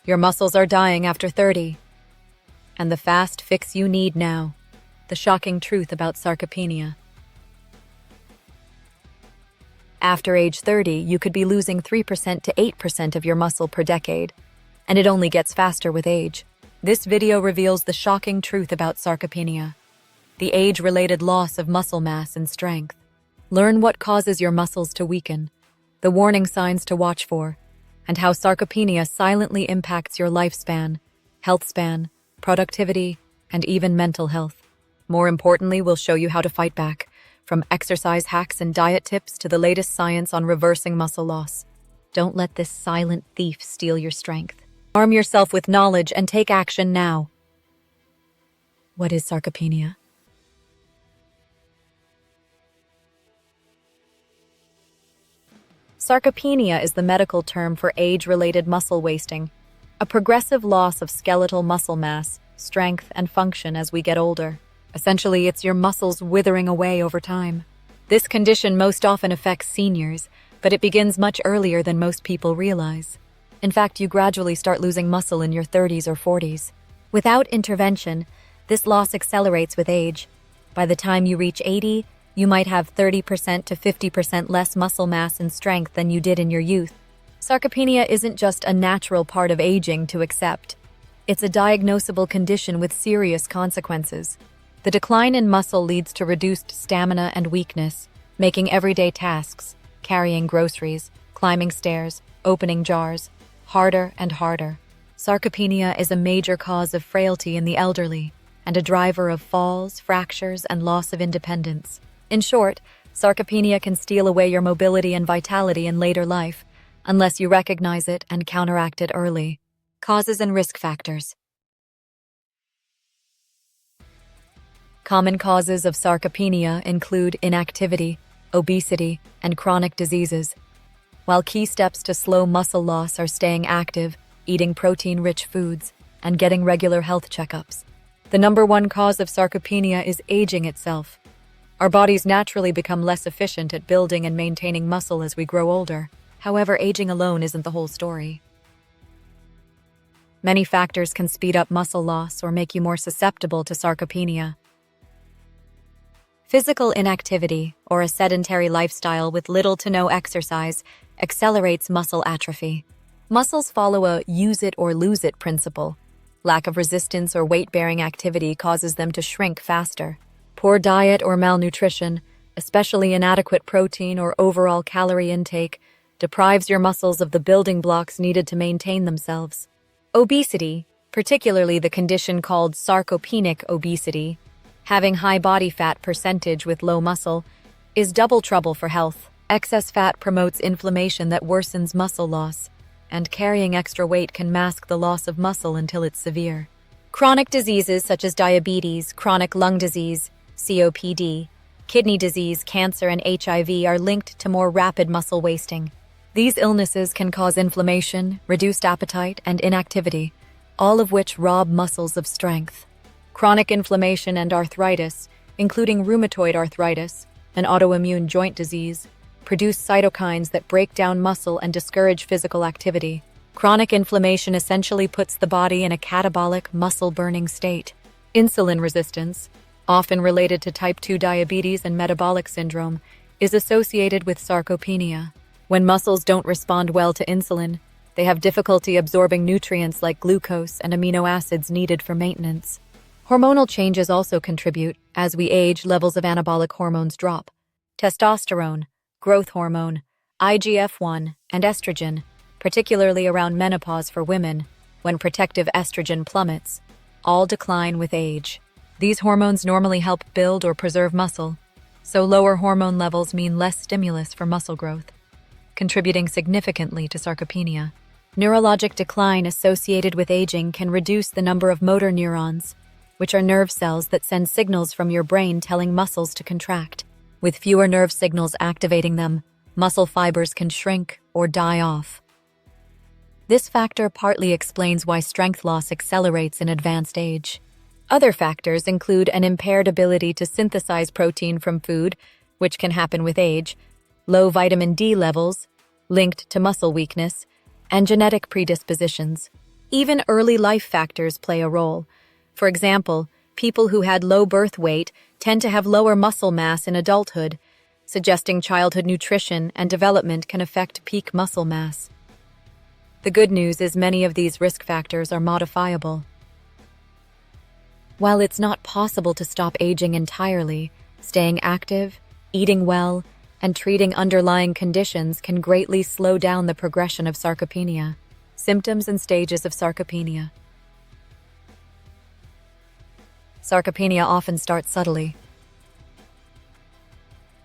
Your muscles are dying after 30. And the fast fix you need now. The shocking truth about sarcopenia. After age 30, you could be losing 3% to 8% of your muscle per decade, and it only gets faster with age. This video reveals the shocking truth about sarcopenia, the age-related loss of muscle mass and strength. Learn what causes your muscles to weaken, the warning signs to watch for, and how sarcopenia silently impacts your lifespan, health span, productivity, and even mental health. More importantly, we'll show you how to fight back, from exercise hacks and diet tips to the latest science on reversing muscle loss. Don't let this silent thief steal your strength. Arm yourself with knowledge and take action now. What is sarcopenia? Sarcopenia is the medical term for age-related muscle wasting, a progressive loss of skeletal muscle mass, strength, and function as we get older. Essentially, it's your muscles withering away over time. This condition most often affects seniors, but it begins much earlier than most people realize. In fact, you gradually start losing muscle in your 30s or 40s. Without intervention, this loss accelerates with age. By the time you reach 80, you might have 30% to 50% less muscle mass and strength than you did in your youth. Sarcopenia isn't just a natural part of aging to accept. It's a diagnosable condition with serious consequences. The decline in muscle leads to reduced stamina and weakness, making everyday tasks, carrying groceries, climbing stairs, opening jars, harder and harder. Sarcopenia is a major cause of frailty in the elderly and a driver of falls, fractures, and loss of independence. In short, sarcopenia can steal away your mobility and vitality in later life, unless you recognize it and counteract it early. Causes and risk factors. Common causes of sarcopenia include inactivity, obesity, and chronic diseases, while key steps to slow muscle loss are staying active, eating protein-rich foods, and getting regular health checkups. The number one cause of sarcopenia is aging itself. Our bodies naturally become less efficient at building and maintaining muscle as we grow older. However, aging alone isn't the whole story. Many factors can speed up muscle loss or make you more susceptible to sarcopenia. Physical inactivity, or a sedentary lifestyle with little to no exercise, accelerates muscle atrophy. Muscles follow a use it or lose it principle. Lack of resistance or weight-bearing activity causes them to shrink faster. Poor diet or malnutrition, especially inadequate protein or overall calorie intake, deprives your muscles of the building blocks needed to maintain themselves. Obesity, particularly the condition called sarcopenic obesity, having high body fat percentage with low muscle, is double trouble for health. Excess fat promotes inflammation that worsens muscle loss, and carrying extra weight can mask the loss of muscle until it's severe. Chronic diseases such as diabetes, chronic lung disease, COPD, kidney disease, cancer, and HIV are linked to more rapid muscle wasting. These illnesses can cause inflammation, reduced appetite, and inactivity, all of which rob muscles of strength. Chronic inflammation and arthritis, including rheumatoid arthritis, an autoimmune joint disease, produce cytokines that break down muscle and discourage physical activity. Chronic inflammation essentially puts the body in a catabolic, muscle-burning state. Insulin resistance, often related to type 2 diabetes and metabolic syndrome, is associated with sarcopenia. When muscles don't respond well to insulin, they have difficulty absorbing nutrients like glucose and amino acids needed for maintenance. Hormonal changes also contribute. As we age, levels of anabolic hormones drop. Testosterone, growth hormone, IGF-1, and estrogen, particularly around menopause for women, when protective estrogen plummets, all decline with age. These hormones normally help build or preserve muscle, so lower hormone levels mean less stimulus for muscle growth, contributing significantly to sarcopenia. Neurologic decline associated with aging can reduce the number of motor neurons, which are nerve cells that send signals from your brain telling muscles to contract. With fewer nerve signals activating them, muscle fibers can shrink or die off. This factor partly explains why strength loss accelerates in advanced age. Other factors include an impaired ability to synthesize protein from food, which can happen with age, low vitamin D levels, linked to muscle weakness, and genetic predispositions. Even early life factors play a role. For example, people who had low birth weight tend to have lower muscle mass in adulthood, suggesting childhood nutrition and development can affect peak muscle mass. The good news is many of these risk factors are modifiable. While it's not possible to stop aging entirely, staying active, eating well, and treating underlying conditions can greatly slow down the progression of sarcopenia. Symptoms and stages of sarcopenia. Sarcopenia often starts subtly.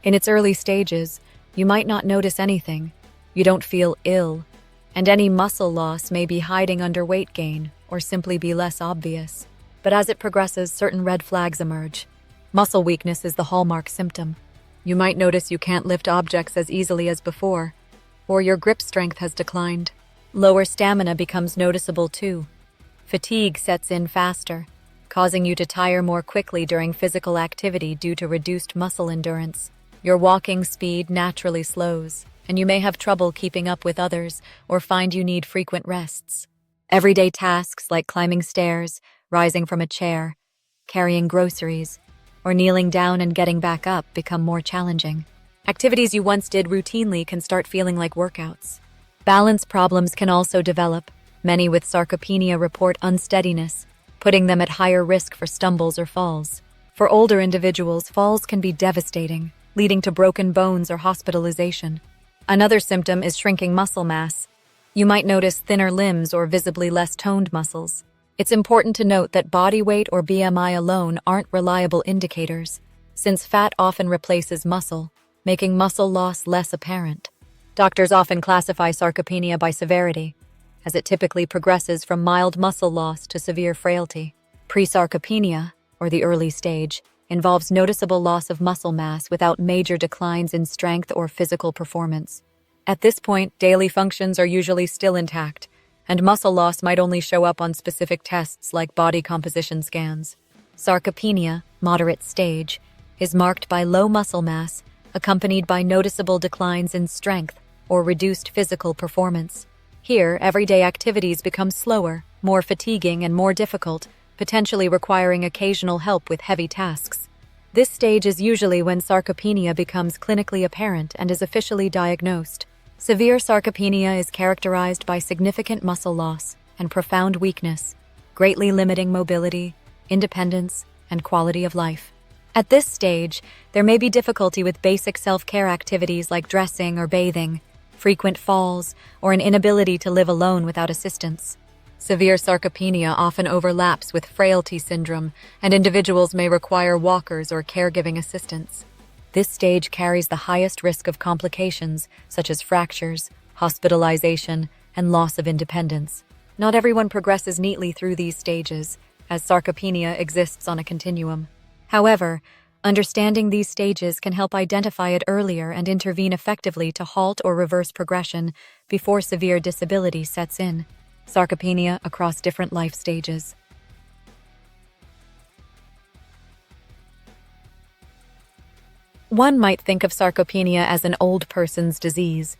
In its early stages, you might not notice anything. You don't feel ill, and any muscle loss may be hiding under weight gain or simply be less obvious. But as it progresses, certain red flags emerge. Muscle weakness is the hallmark symptom. You might notice you can't lift objects as easily as before, or your grip strength has declined. Lower stamina becomes noticeable too. Fatigue sets in faster, causing you to tire more quickly during physical activity due to reduced muscle endurance. Your walking speed naturally slows, and you may have trouble keeping up with others or find you need frequent rests. Everyday tasks like climbing stairs, rising from a chair, carrying groceries, or kneeling down and getting back up become more challenging. Activities you once did routinely can start feeling like workouts. Balance problems can also develop. Many with sarcopenia report unsteadiness, putting them at higher risk for stumbles or falls. For older individuals, falls can be devastating, leading to broken bones or hospitalization. Another symptom is shrinking muscle mass. You might notice thinner limbs or visibly less toned muscles. It's important to note that body weight or BMI alone aren't reliable indicators, since fat often replaces muscle, making muscle loss less apparent. Doctors often classify sarcopenia by severity, as it typically progresses from mild muscle loss to severe frailty. Pre-sarcopenia, or the early stage, involves noticeable loss of muscle mass without major declines in strength or physical performance. At this point, daily functions are usually still intact, and muscle loss might only show up on specific tests like body composition scans. Sarcopenia, moderate stage, is marked by low muscle mass, accompanied by noticeable declines in strength or reduced physical performance. Here, everyday activities become slower, more fatiguing, and more difficult, potentially requiring occasional help with heavy tasks. This stage is usually when sarcopenia becomes clinically apparent and is officially diagnosed. Severe sarcopenia is characterized by significant muscle loss and profound weakness, greatly limiting mobility, independence, and quality of life. At this stage, there may be difficulty with basic self-care activities like dressing or bathing, frequent falls, or an inability to live alone without assistance. Severe sarcopenia often overlaps with frailty syndrome, and individuals may require walkers or caregiving assistance. This stage carries the highest risk of complications, such as fractures, hospitalization, and loss of independence. Not everyone progresses neatly through these stages, as sarcopenia exists on a continuum. However, understanding these stages can help identify it earlier and intervene effectively to halt or reverse progression before severe disability sets in. Sarcopenia across different life stages. One might think of sarcopenia as an old person's disease,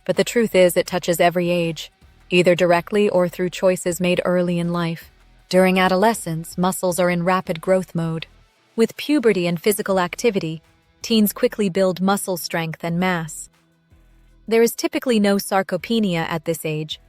but the truth is it touches every age, either directly or through choices made early in life. During adolescence, muscles are in rapid growth mode. With puberty and physical activity, teens quickly build muscle strength and mass. There is typically no sarcopenia at this age.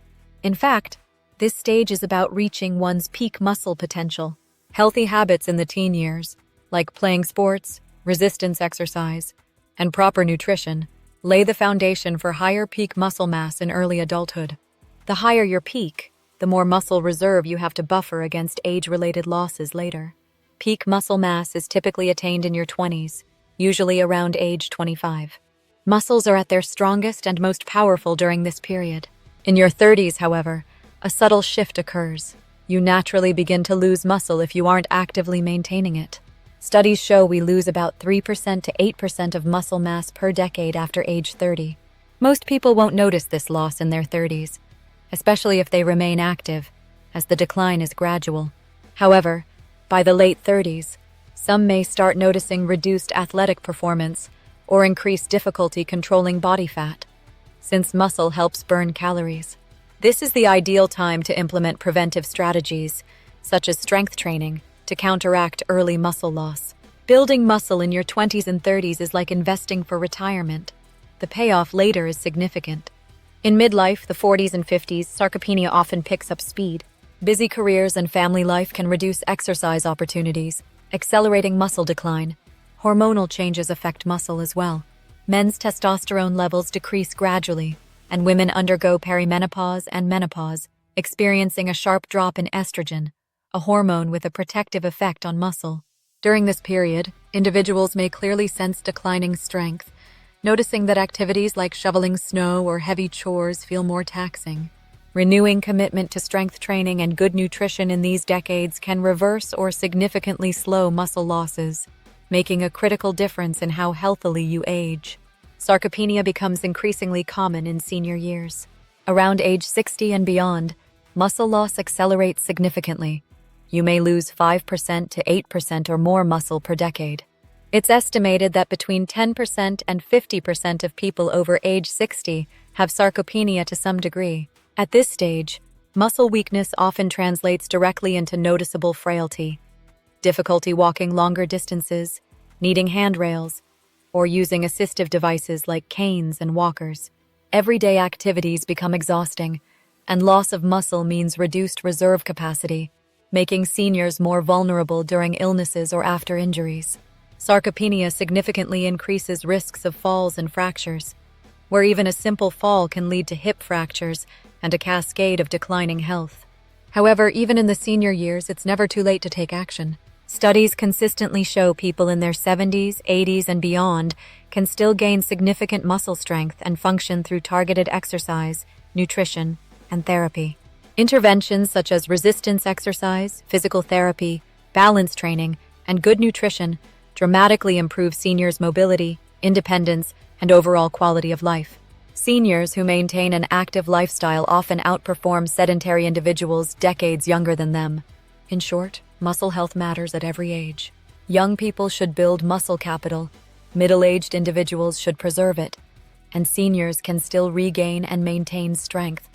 In fact, this stage is about reaching one's peak muscle potential. Healthy habits in the teen years, like playing sports, resistance exercise, and proper nutrition, lay the foundation for higher peak muscle mass in early adulthood. The higher your peak, the more muscle reserve you have to buffer against age-related losses later. Peak muscle mass is typically attained in your 20s, usually around age 25. Muscles are at their strongest and most powerful during this period. In your 30s, however, a subtle shift occurs. You naturally begin to lose muscle if you aren't actively maintaining it. Studies show we lose about 3% to 8% of muscle mass per decade after age 30. Most people won't notice this loss in their 30s, especially if they remain active, as the decline is gradual. However, by the late 30s, some may start noticing reduced athletic performance or increased difficulty controlling body fat, since muscle helps burn calories. This is the ideal time to implement preventive strategies, such as strength training, to counteract early muscle loss. Building muscle in your 20s and 30s is like investing for retirement. The payoff later is significant. In midlife, the 40s and 50s, sarcopenia often picks up speed. Busy careers and family life can reduce exercise opportunities, accelerating muscle decline. Hormonal changes affect muscle as well. Men's testosterone levels decrease gradually, and women undergo perimenopause and menopause, experiencing a sharp drop in estrogen, a hormone with a protective effect on muscle. During this period, individuals may clearly sense declining strength, noticing that activities like shoveling snow or heavy chores feel more taxing. Renewing commitment to strength training and good nutrition in these decades can reverse or significantly slow muscle losses, making a critical difference in how healthily you age. Sarcopenia becomes increasingly common in senior years. Around age 60 and beyond, muscle loss accelerates significantly. You may lose 5% to 8% or more muscle per decade. It's estimated that between 10% and 50% of people over age 60 have sarcopenia to some degree. At this stage, muscle weakness often translates directly into noticeable frailty, difficulty walking longer distances, needing handrails, or using assistive devices like canes and walkers. Everyday activities become exhausting, and loss of muscle means reduced reserve capacity, making seniors more vulnerable during illnesses or after injuries. Sarcopenia significantly increases risks of falls and fractures, where even a simple fall can lead to hip fractures and a cascade of declining health. However, even in the senior years, it's never too late to take action. Studies consistently show people in their 70s, 80s, and beyond can still gain significant muscle strength and function through targeted exercise, nutrition, and therapy. Interventions such as resistance exercise, physical therapy, balance training, and good nutrition dramatically improve seniors' mobility, independence, and overall quality of life. Seniors who maintain an active lifestyle often outperform sedentary individuals decades younger than them. In short, muscle health matters at every age. Young people should build muscle capital, middle-aged individuals should preserve it, and seniors can still regain and maintain strength,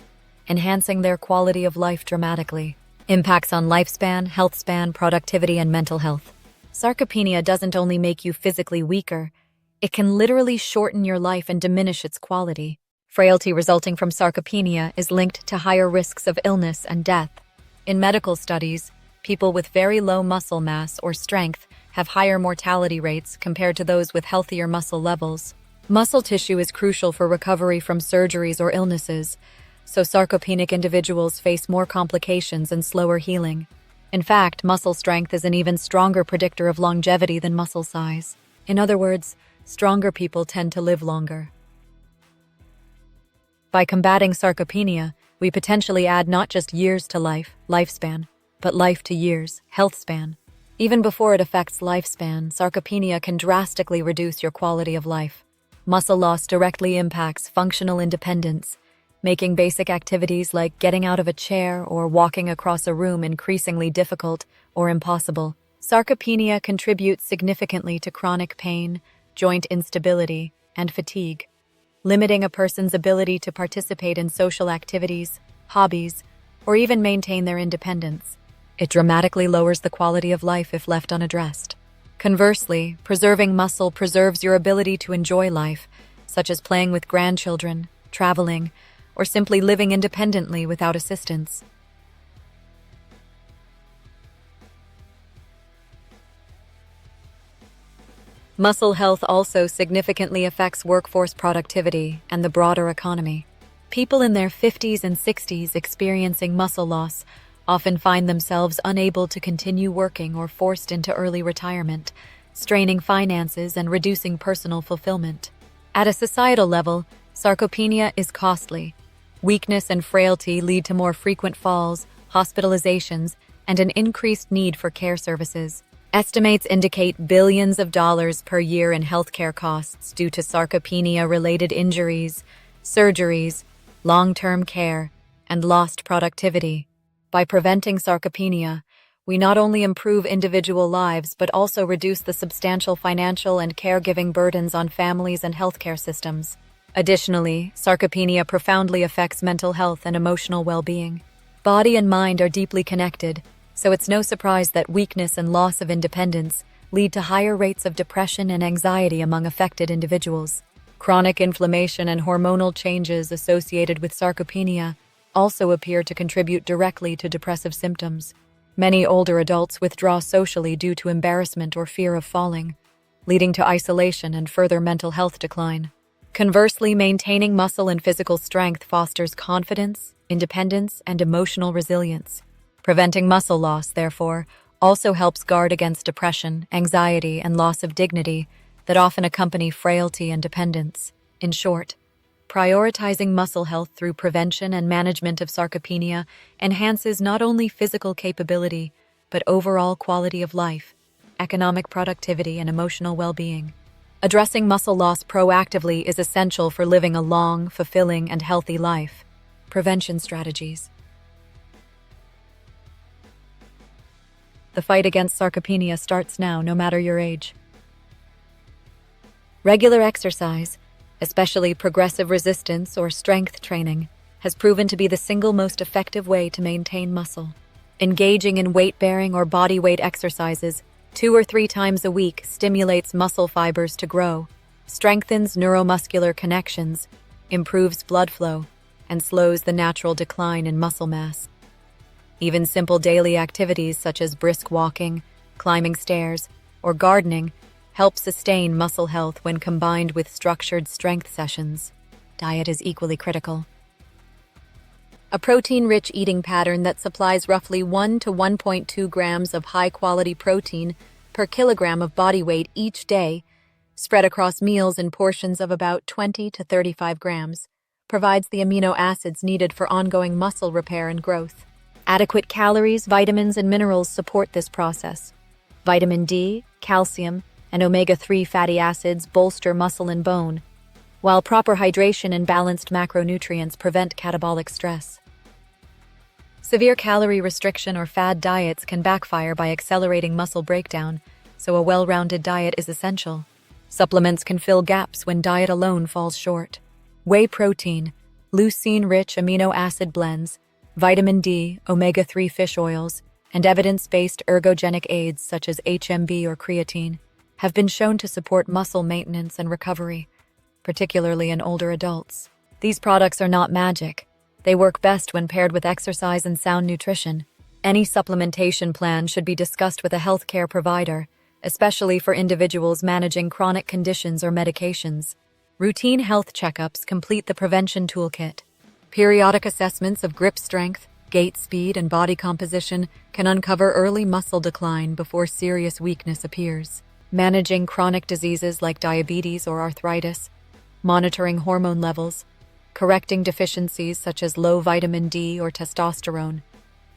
enhancing their quality of life dramatically. Impacts on lifespan, health span, productivity, and mental health. Sarcopenia doesn't only make you physically weaker, it can literally shorten your life and diminish its quality. Frailty resulting from sarcopenia is linked to higher risks of illness and death. In medical studies, people with very low muscle mass or strength have higher mortality rates compared to those with healthier muscle levels. Muscle tissue is crucial for recovery from surgeries or illnesses, so sarcopenic individuals face more complications and slower healing. In fact, muscle strength is an even stronger predictor of longevity than muscle size. In other words, stronger people tend to live longer. By combating sarcopenia, we potentially add not just years to life, lifespan, but life to years, health span. Even before it affects lifespan, sarcopenia can drastically reduce your quality of life. Muscle loss directly impacts functional independence, making basic activities like getting out of a chair or walking across a room increasingly difficult or impossible. Sarcopenia contributes significantly to chronic pain, joint instability, and fatigue, limiting a person's ability to participate in social activities, hobbies, or even maintain their independence. It dramatically lowers the quality of life if left unaddressed. Conversely, preserving muscle preserves your ability to enjoy life, such as playing with grandchildren, traveling, or simply living independently without assistance. Muscle health also significantly affects workforce productivity and the broader economy. People in their 50s and 60s experiencing muscle loss often find themselves unable to continue working or forced into early retirement, straining finances and reducing personal fulfillment. At a societal level, sarcopenia is costly. Weakness and frailty lead to more frequent falls, hospitalizations, and an increased need for care services. Estimates indicate billions of dollars per year in healthcare costs due to sarcopenia-related injuries, surgeries, long-term care, and lost productivity. By preventing sarcopenia, we not only improve individual lives but also reduce the substantial financial and caregiving burdens on families and healthcare systems. Additionally, sarcopenia profoundly affects mental health and emotional well-being. Body and mind are deeply connected, so it's no surprise that weakness and loss of independence lead to higher rates of depression and anxiety among affected individuals. Chronic inflammation and hormonal changes associated with sarcopenia also appear to contribute directly to depressive symptoms. Many older adults withdraw socially due to embarrassment or fear of falling, leading to isolation and further mental health decline. Conversely, maintaining muscle and physical strength fosters confidence, independence, and emotional resilience. Preventing muscle loss, therefore, also helps guard against depression, anxiety, and loss of dignity that often accompany frailty and dependence. In short, prioritizing muscle health through prevention and management of sarcopenia enhances not only physical capability, but overall quality of life, economic productivity, and emotional well-being. Addressing muscle loss proactively is essential for living a long, fulfilling, and healthy life. Prevention strategies. The fight against sarcopenia starts now, no matter your age. Regular exercise, especially progressive resistance or strength training, has proven to be the single most effective way to maintain muscle. Engaging in weight-bearing or body weight exercises 2 or 3 times a week stimulates muscle fibers to grow, strengthens neuromuscular connections, improves blood flow, and slows the natural decline in muscle mass. Even simple daily activities such as brisk walking, climbing stairs, or gardening help sustain muscle health when combined with structured strength sessions. Diet is equally critical. A protein-rich eating pattern that supplies roughly 1 to 1.2 grams of high-quality protein per kilogram of body weight each day, spread across meals in portions of about 20 to 35 grams, provides the amino acids needed for ongoing muscle repair and growth. Adequate calories, vitamins, and minerals support this process. Vitamin D, calcium, and omega-3 fatty acids bolster muscle and bone, while proper hydration and balanced macronutrients prevent catabolic stress. Severe calorie restriction or fad diets can backfire by accelerating muscle breakdown, so a well-rounded diet is essential. Supplements can fill gaps when diet alone falls short. Whey protein, leucine-rich amino acid blends, vitamin D, omega-3 fish oils, and evidence-based ergogenic aids such as HMB or creatine have been shown to support muscle maintenance and recovery, particularly in older adults. These products are not magic. They work best when paired with exercise and sound nutrition. Any supplementation plan should be discussed with a healthcare provider, especially for individuals managing chronic conditions or medications. Routine health checkups complete the prevention toolkit. Periodic assessments of grip strength, gait speed, and body composition can uncover early muscle decline before serious weakness appears. Managing chronic diseases like diabetes or arthritis, monitoring hormone levels, correcting deficiencies such as low vitamin D or testosterone,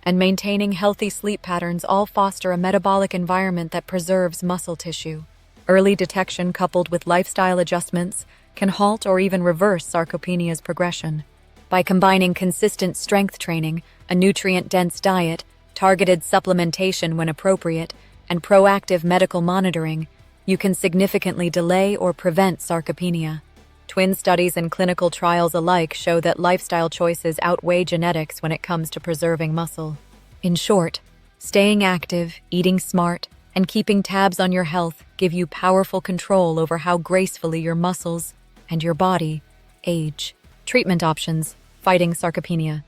and maintaining healthy sleep patterns all foster a metabolic environment that preserves muscle tissue. Early detection coupled with lifestyle adjustments can halt or even reverse sarcopenia's progression. By combining consistent strength training, a nutrient-dense diet, targeted supplementation when appropriate, and proactive medical monitoring, you can significantly delay or prevent sarcopenia. Twin studies and clinical trials alike show that lifestyle choices outweigh genetics when it comes to preserving muscle. In short, staying active, eating smart, and keeping tabs on your health give you powerful control over how gracefully your muscles and your body age. Treatment options: fighting sarcopenia.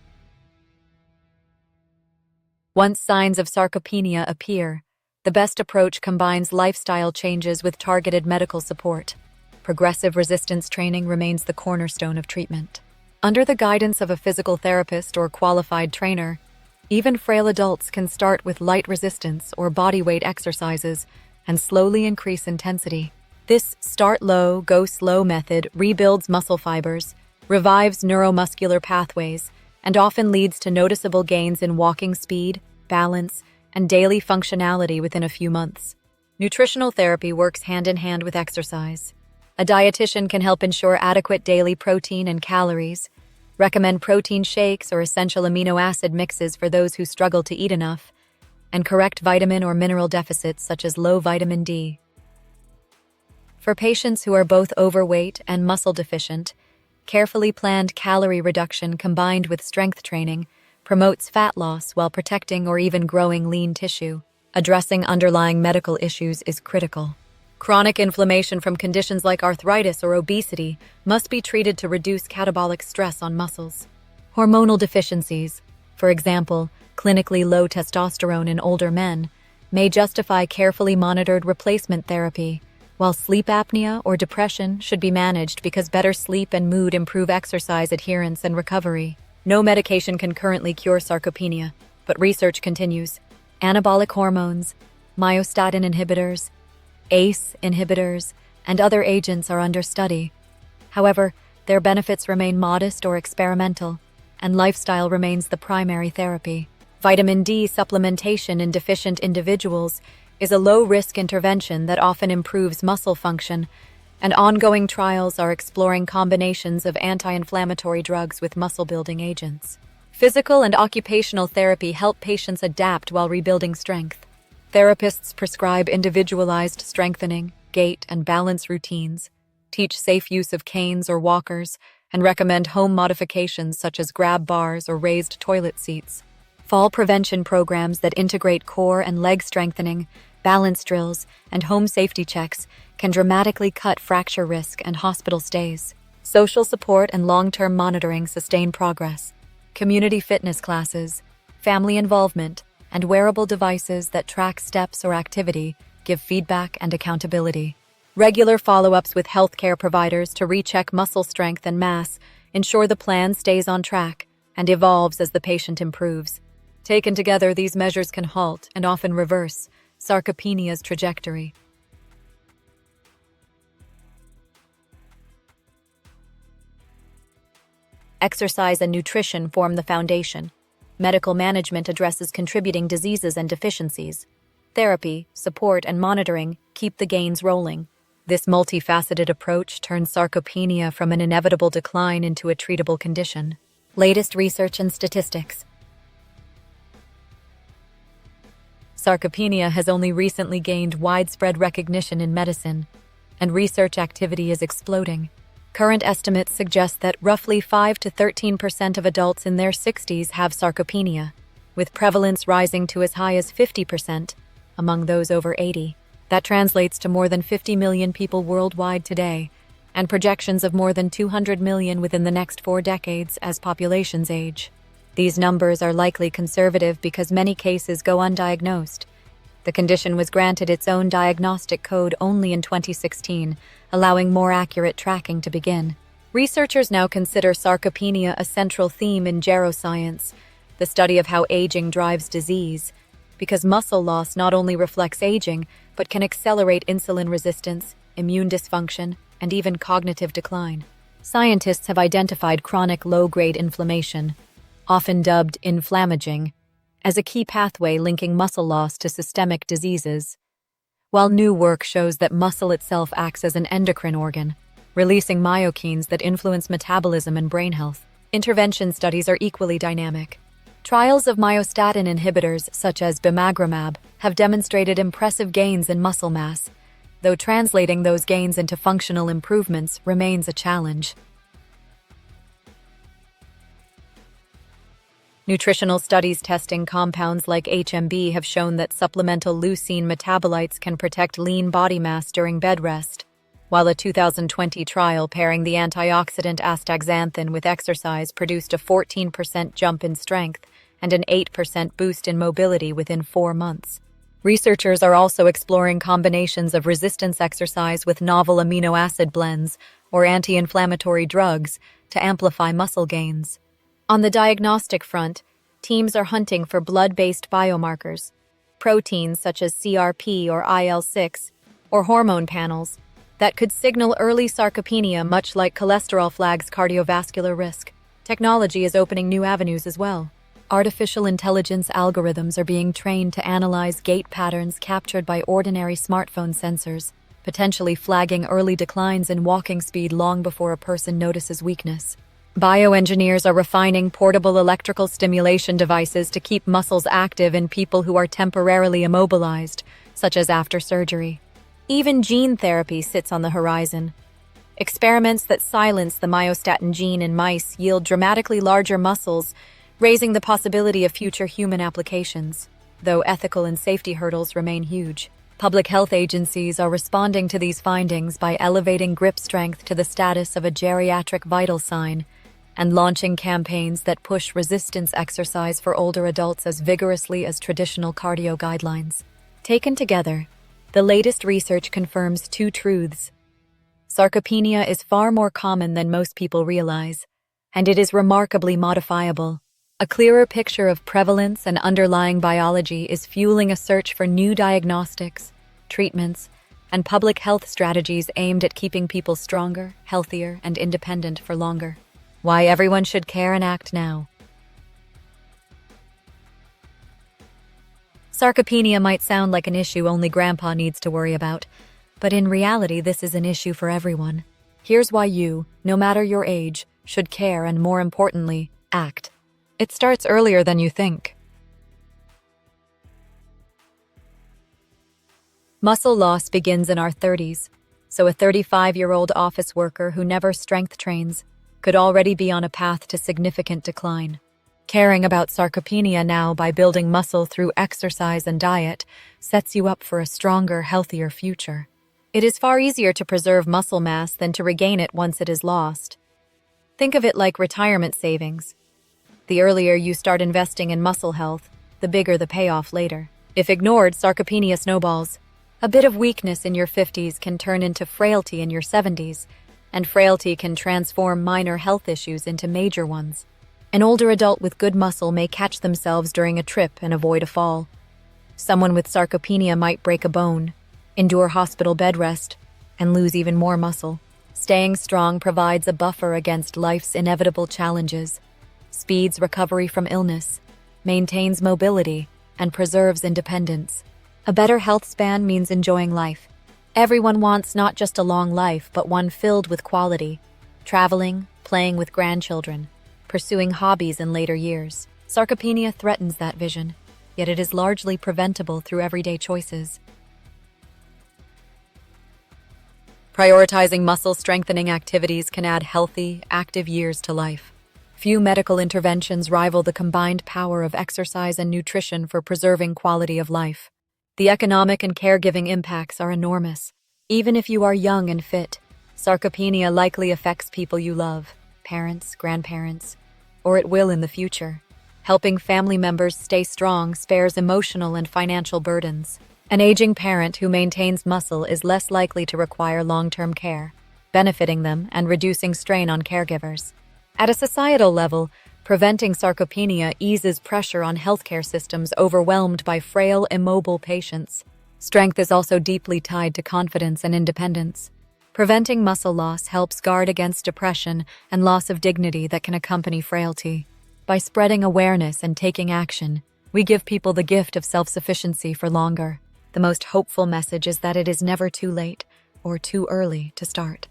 Once signs of sarcopenia appear, the best approach combines lifestyle changes with targeted medical support. Progressive resistance training remains the cornerstone of treatment. Under the guidance of a physical therapist or qualified trainer, even frail adults can start with light resistance or bodyweight exercises and slowly increase intensity. This start low, go slow method rebuilds muscle fibers, revives neuromuscular pathways, and often leads to noticeable gains in walking speed, balance, and daily functionality within a few months. Nutritional therapy works hand in hand with exercise. A dietitian can help ensure adequate daily protein and calories, recommend protein shakes or essential amino acid mixes for those who struggle to eat enough, and correct vitamin or mineral deficits such as low vitamin D. For patients who are both overweight and muscle deficient, Carefully planned calorie reduction combined with strength training promotes fat loss while protecting or even growing lean tissue. Addressing underlying medical issues is critical. Chronic inflammation from conditions like arthritis or obesity must be treated to reduce catabolic stress on muscles. Hormonal deficiencies, for example, clinically low testosterone in older men, may justify carefully monitored replacement therapy, while sleep apnea or depression should be managed because better sleep and mood improve exercise adherence and recovery. No medication can currently cure sarcopenia, but research continues. Anabolic hormones, myostatin inhibitors, ACE inhibitors, and other agents are under study. However, their benefits remain modest or experimental, and lifestyle remains the primary therapy. Vitamin D supplementation in deficient individuals is a low-risk intervention that often improves muscle function, and ongoing trials are exploring combinations of anti-inflammatory drugs with muscle-building agents. Physical and occupational therapy help patients adapt while rebuilding strength. Therapists prescribe individualized strengthening, gait, and balance routines, teach safe use of canes or walkers, and recommend home modifications such as grab bars or raised toilet seats. Fall prevention programs that integrate core and leg strengthening, balance drills, and home safety checks can dramatically cut fracture risk and hospital stays. Social support and long-term monitoring sustain progress. Community fitness classes, family involvement, and wearable devices that track steps or activity give feedback and accountability. Regular follow-ups with healthcare providers to recheck muscle strength and mass ensure the plan stays on track and evolves as the patient improves. Taken together, these measures can halt and often reverse sarcopenia's trajectory. Exercise and nutrition form the foundation. Medical management addresses contributing diseases and deficiencies. Therapy, support, and monitoring keep the gains rolling. This multifaceted approach turns sarcopenia from an inevitable decline into a treatable condition. Latest research and statistics. Sarcopenia has only recently gained widespread recognition in medicine, and research activity is exploding. Current estimates suggest that roughly 5 to 13% of adults in their 60s have sarcopenia, with prevalence rising to as high as 50% among those over 80. That translates to more than 50 million people worldwide today, and projections of more than 200 million within the next 4 decades as populations age. These numbers are likely conservative because many cases go undiagnosed. The condition was granted its own diagnostic code only in 2016, allowing more accurate tracking to begin. Researchers now consider sarcopenia a central theme in geroscience, the study of how aging drives disease, because muscle loss not only reflects aging, but can accelerate insulin resistance, immune dysfunction, and even cognitive decline. Scientists have identified chronic low-grade inflammation, often dubbed inflammaging, as a key pathway linking muscle loss to systemic diseases, while new work shows that muscle itself acts as an endocrine organ, releasing myokines that influence metabolism and brain health. Intervention studies are equally dynamic. Trials of myostatin inhibitors, such as bimagrumab, have demonstrated impressive gains in muscle mass, though translating those gains into functional improvements remains a challenge. Nutritional studies testing compounds like HMB have shown that supplemental leucine metabolites can protect lean body mass during bed rest, while a 2020 trial pairing the antioxidant astaxanthin with exercise produced a 14% jump in strength and an 8% boost in mobility within 4 months. Researchers are also exploring combinations of resistance exercise with novel amino acid blends or anti-inflammatory drugs to amplify muscle gains. On the diagnostic front, teams are hunting for blood-based biomarkers, proteins such as CRP or IL-6, or hormone panels that could signal early sarcopenia, much like cholesterol flags cardiovascular risk. Technology is opening new avenues as well. Artificial intelligence algorithms are being trained to analyze gait patterns captured by ordinary smartphone sensors, potentially flagging early declines in walking speed long before a person notices weakness. Bioengineers are refining portable electrical stimulation devices to keep muscles active in people who are temporarily immobilized, such as after surgery. Even gene therapy sits on the horizon. Experiments that silence the myostatin gene in mice yield dramatically larger muscles, raising the possibility of future human applications, though ethical and safety hurdles remain huge. Public health agencies are responding to these findings by elevating grip strength to the status of a geriatric vital sign and launching campaigns that push resistance exercise for older adults as vigorously as traditional cardio guidelines. Taken together, the latest research confirms two truths. Sarcopenia is far more common than most people realize, and it is remarkably modifiable. A clearer picture of prevalence and underlying biology is fueling a search for new diagnostics, treatments, and public health strategies aimed at keeping people stronger, healthier, and independent for longer. Why everyone should care and act now. Sarcopenia might sound like an issue only Grandpa needs to worry about, but in reality, this is an issue for everyone. Here's why you, no matter your age, should care and, more importantly, act. It starts earlier than you think. Muscle loss begins in our 30s, so a 35-year-old office worker who never strength trains could already be on a path to significant decline. Caring about sarcopenia now by building muscle through exercise and diet sets you up for a stronger, healthier future. It is far easier to preserve muscle mass than to regain it once it is lost. Think of it like retirement savings. The earlier you start investing in muscle health, the bigger the payoff later. If ignored, sarcopenia snowballs. A bit of weakness in your 50s can turn into frailty in your 70s, and frailty can transform minor health issues into major ones. An older adult with good muscle may catch themselves during a trip and avoid a fall. Someone with sarcopenia might break a bone, endure hospital bed rest, and lose even more muscle. Staying strong provides a buffer against life's inevitable challenges, speeds recovery from illness, maintains mobility, and preserves independence. A better health span means enjoying life. Everyone wants not just a long life, but one filled with quality, traveling, playing with grandchildren, pursuing hobbies in later years. Sarcopenia threatens that vision, yet it is largely preventable through everyday choices. Prioritizing muscle-strengthening activities can add healthy, active years to life. Few medical interventions rival the combined power of exercise and nutrition for preserving quality of life. The economic and caregiving impacts are enormous. Even if you are young and fit, sarcopenia likely affects people you love, parents, grandparents, or it will in the future. Helping family members stay strong spares emotional and financial burdens. An aging parent who maintains muscle is less likely to require long-term care, benefiting them and reducing strain on caregivers. At a societal level, preventing sarcopenia eases pressure on healthcare systems overwhelmed by frail, immobile patients. Strength is also deeply tied to confidence and independence. Preventing muscle loss helps guard against depression and loss of dignity that can accompany frailty. By spreading awareness and taking action, we give people the gift of self-sufficiency for longer. The most hopeful message is that it is never too late or too early to start.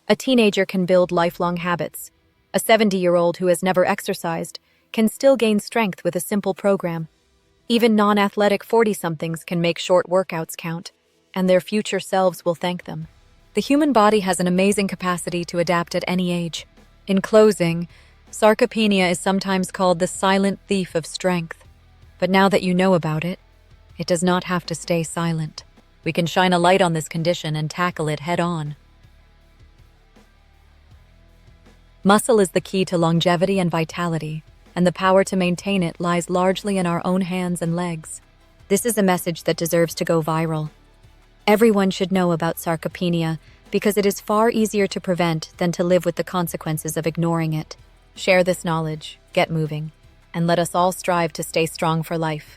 A teenager can build lifelong habits. A 70-year-old who has never exercised can still gain strength with a simple program. Even non-athletic 40-somethings can make short workouts count, and their future selves will thank them. The human body has an amazing capacity to adapt at any age. In closing, sarcopenia is sometimes called the silent thief of strength. But now that you know about it, it does not have to stay silent. We can shine a light on this condition and tackle it head-on. Muscle is the key to longevity and vitality, and the power to maintain it lies largely in our own hands and legs. This is a message that deserves to go viral. Everyone should know about sarcopenia because it is far easier to prevent than to live with the consequences of ignoring it. Share this knowledge, get moving, and let us all strive to stay strong for life.